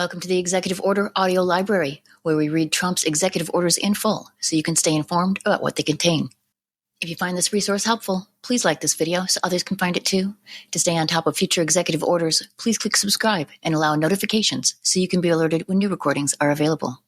Welcome to the Executive Order Audio Library, where we read Trump's executive orders in full so you can stay informed about what they contain. If you find this resource helpful, please like this video so others can find it too. To stay on top of future executive orders, please click subscribe and allow notifications so you can be alerted when new recordings are available.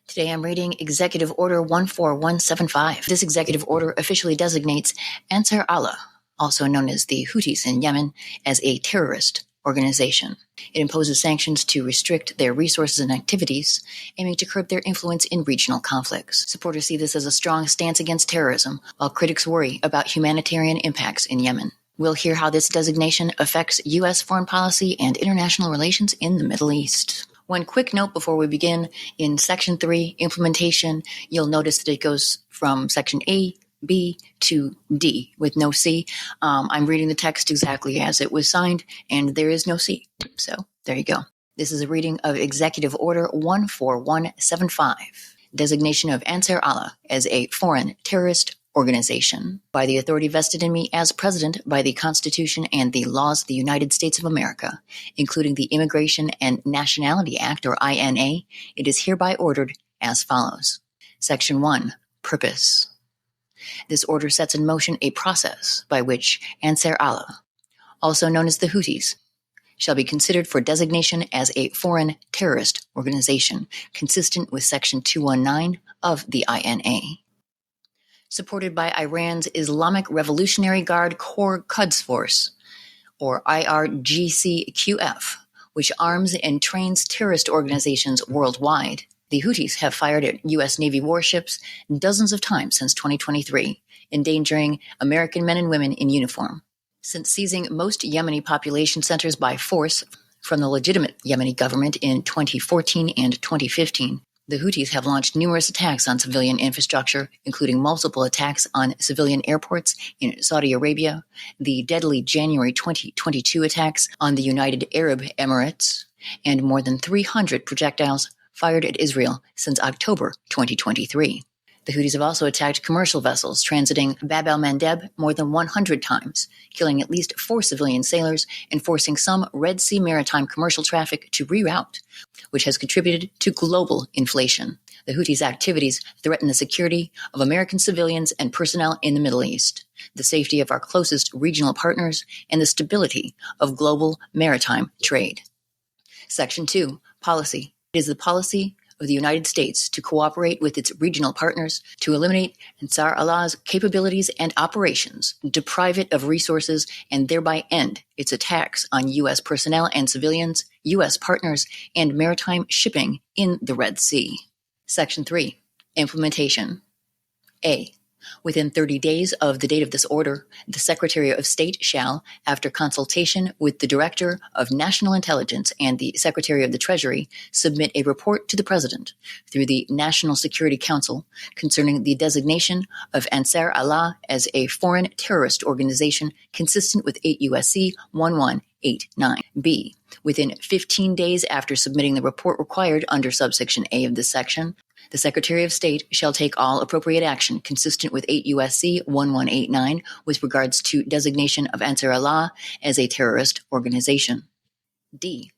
Today I'm reading Executive Order 14175. This executive order officially designates Ansar Allah, also known as the Houthis in Yemen, as a terrorist organization. It imposes sanctions to restrict their resources and activities, aiming to curb their influence in regional conflicts. Supporters see this as a strong stance against terrorism, while critics worry about humanitarian impacts in Yemen. We'll hear how this designation affects U.S. foreign policy and international relations in the Middle East. One quick note before we begin, in Section 3, Implementation, you'll notice that it goes from Section A, B to D with no C. I'm reading the text exactly as it was signed, and there is no C. So there you go. This is a reading of Executive Order 14175, designation of Ansar Allah as a foreign terrorist organization by the authority vested in me as President by the Constitution and the laws of the United States of America, including the Immigration and Nationality Act, or INA. It is hereby ordered as follows. Section 1, Purpose. This order sets in motion a process by which Ansar Allah, also known as the Houthis, shall be considered for designation as a foreign terrorist organization, consistent with Section 219 of the INA. Supported by Iran's Islamic Revolutionary Guard Corps Quds Force, or IRGC-QF, which arms and trains terrorist organizations worldwide. The Houthis have fired at U.S. Navy warships dozens of times since 2023, endangering American men and women in uniform. Since seizing most Yemeni population centers by force from the legitimate Yemeni government in 2014 and 2015, the Houthis have launched numerous attacks on civilian infrastructure, including multiple attacks on civilian airports in Saudi Arabia, the deadly January 2022 attacks on the United Arab Emirates, and more than 300 projectiles fired at Israel since October 2023. The Houthis have also attacked commercial vessels transiting Bab el-Mandeb more than 100 times, killing at least 4 civilian sailors and forcing some Red Sea maritime commercial traffic to reroute, which has contributed to global inflation. The Houthis' activities threaten the security of American civilians and personnel in the Middle East, the safety of our closest regional partners, and the stability of global maritime trade. Section 2, Policy. It is the policy of the United States to cooperate with its regional partners to eliminate Ansar Allah's capabilities and operations, deprive it of resources, and thereby end its attacks on U.S. personnel and civilians, U.S. partners, and maritime shipping in the Red Sea. Section 3. Implementation. A. Within 30 days of the date of this order, the Secretary of State shall, after consultation with the Director of National Intelligence and the Secretary of the Treasury, submit a report to the President through the National Security Council concerning the designation of Ansar Allah as a foreign terrorist organization consistent with 8 U.S.C. 1189b. Within 15 days after submitting the report required under subsection A of this section, the Secretary of State shall take all appropriate action consistent with 8 U.S.C. 1189 with regards to designation of Ansar Allah as a terrorist organization. D.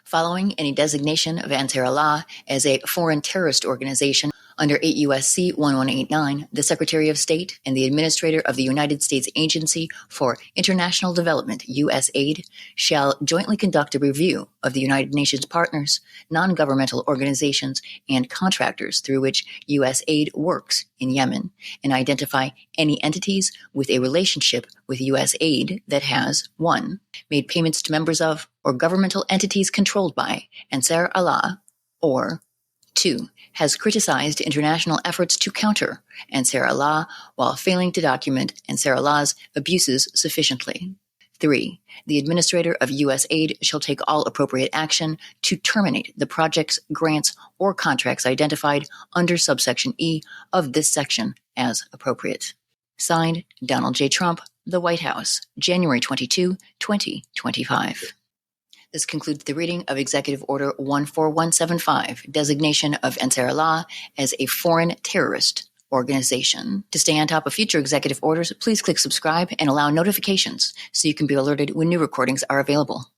Following any designation of Ansar Allah as a foreign terrorist organization under 8 U.S.C. 1189, the Secretary of State and the Administrator of the United States Agency for International Development, USAID, shall jointly conduct a review of the United Nations partners, non-governmental organizations, and contractors through which USAID works in Yemen, and identify any entities with a relationship with USAID that has 1. Made payments to members of or governmental entities controlled by Ansar Allah, or 2. Has criticized international efforts to counter Ansar Allah while failing to document Ansar Allah's abuses sufficiently. 3. The administrator of USAID shall take all appropriate action to terminate the projects, grants, or contracts identified under subsection E of this section as appropriate. Signed, Donald J. Trump, The White House, January 22, 2025. This concludes the reading of Executive Order 14175, designation of Ansar Allah as a foreign terrorist organization. To stay on top of future executive orders, please click subscribe and allow notifications so you can be alerted when new recordings are available.